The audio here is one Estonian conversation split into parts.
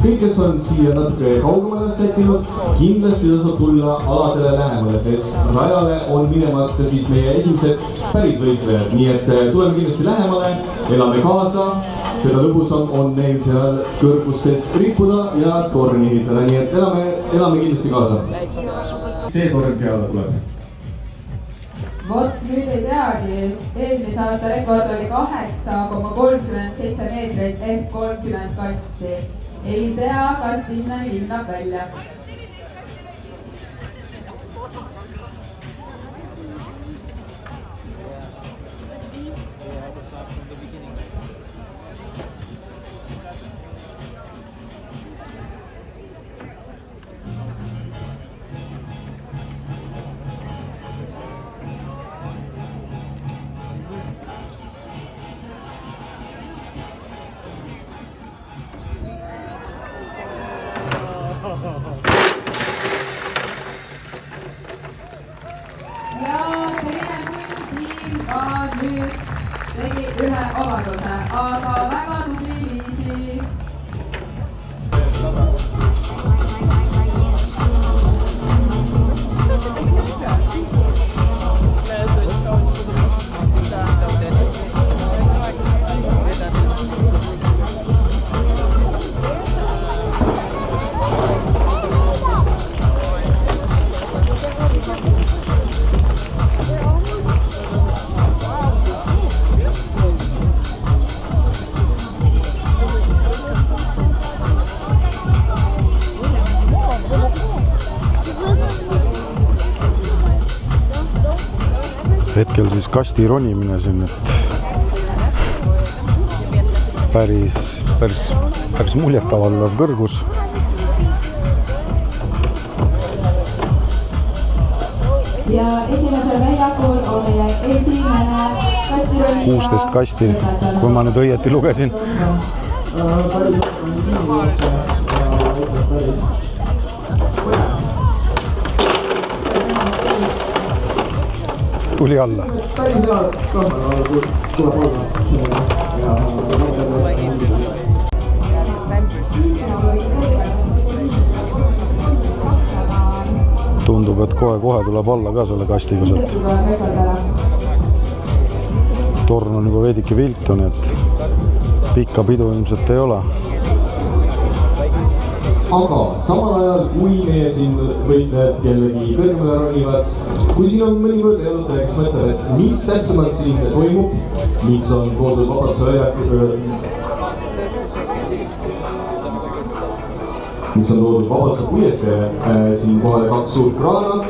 kõik, kes on siia natuke kaugemale sättinud, kindlasti tasub tulla aladele lähemale, sest rajale on minemas ka siis meie esimesed päris võistlejad, nii et tuleme kindlasti lähemale, elame kaasa, seda lõbusam on neil seal kõrgustes rippuda ja torni ehitada, nii et elame kindlasti kaasa. See torn peale tuleb. Vot nüüd ei teagi, eelmise aasta rekord oli 8,37 meetrit ehk 30 kasti. Ei tea, kas sinna hindab välja. Ja teine tiim ka nüüd tegi ühe avalduse, aga väga tubli viisi. Hetkel siis kasti ronimine siin, et päris muljetavaldav kõrgus. Ja esimesel väljakul on meie esimene kastironi 16 kasti, kui ma nüüd õieti lugesin. Tuli alla. Tundub, et kohe tuleb alla ka selle kastiga sealt. Torn on juba veidike viltu, nii et pikka pidu ilmselt ei ole. Aga samal ajal, kui meie siin võistlejad jällegi kõrgemale ronivad, kui siin on mõni võrdlejaluta, kes mõtleb, et mis täpsemalt siin toimub, mis on toodud Vabaduse väljakul, mis on toodud Vabaduse puiesteele, siin kohale 2 suurt kraanat.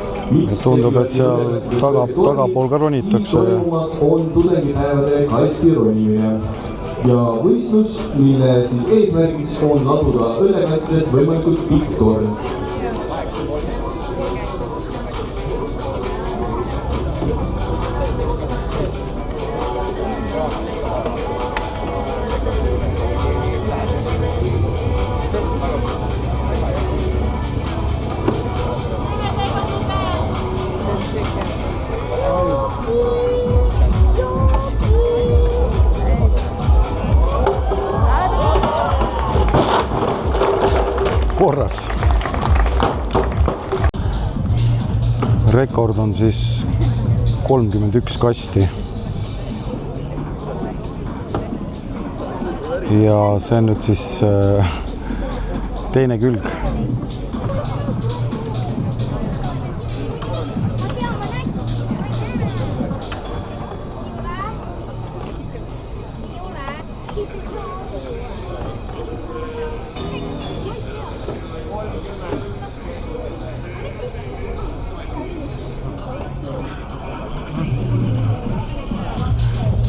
Tundub, et seal tagapool ka ronitakse. Toimumas on tudengipäevade kasti ronimine. Ja võistlus, mille siis eesmärgiks on laduda õllekastidest võimalikult pikk torn. Korras. Rekord on siis 31 kasti. Ja see on nüüd siis teine külg.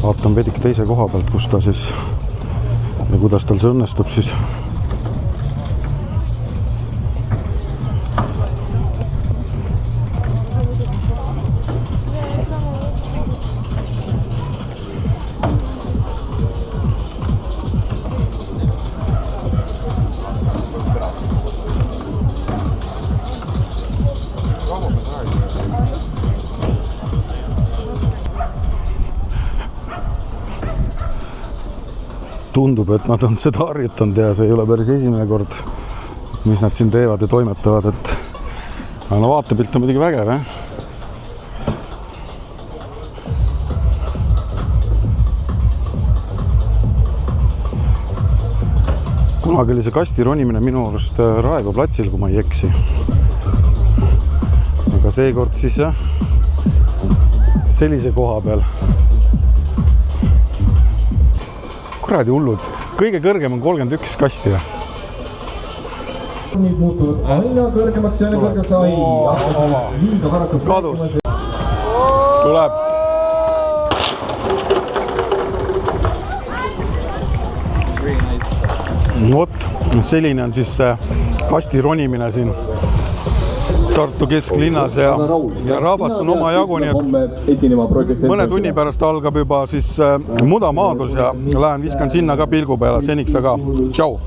Vaatan veidike teise koha pealt, kus ta siis ja kuidas tal see õnnestub siis. tundub, et nad on seda harjutanud ja see ei ole päris esimene kord, mis nad siin teevad ja toimetavad, et aga no vaatepilt on muidugi vägev, jah. Kunagi oli see kasti ronimine minu arust Raekoja platsil, kui ma ei eksi. Aga seekord siis jah, sellise koha peal. Kuradi hullud, kõige kõrgem on 31 kasti. Nüüd muutuvad aina kõrgemaks ja kõrgem sai. Liiga paraku kadus. Tuleb. Vot, selline on siis kasti ronimine siin Tartu kesklinnas ja rahvast on oma jagu, nii et mõne tunni pärast algab juba siis mudamaadlus ja lähen viskan sinna ka pilgu peale, seniks aga tšau!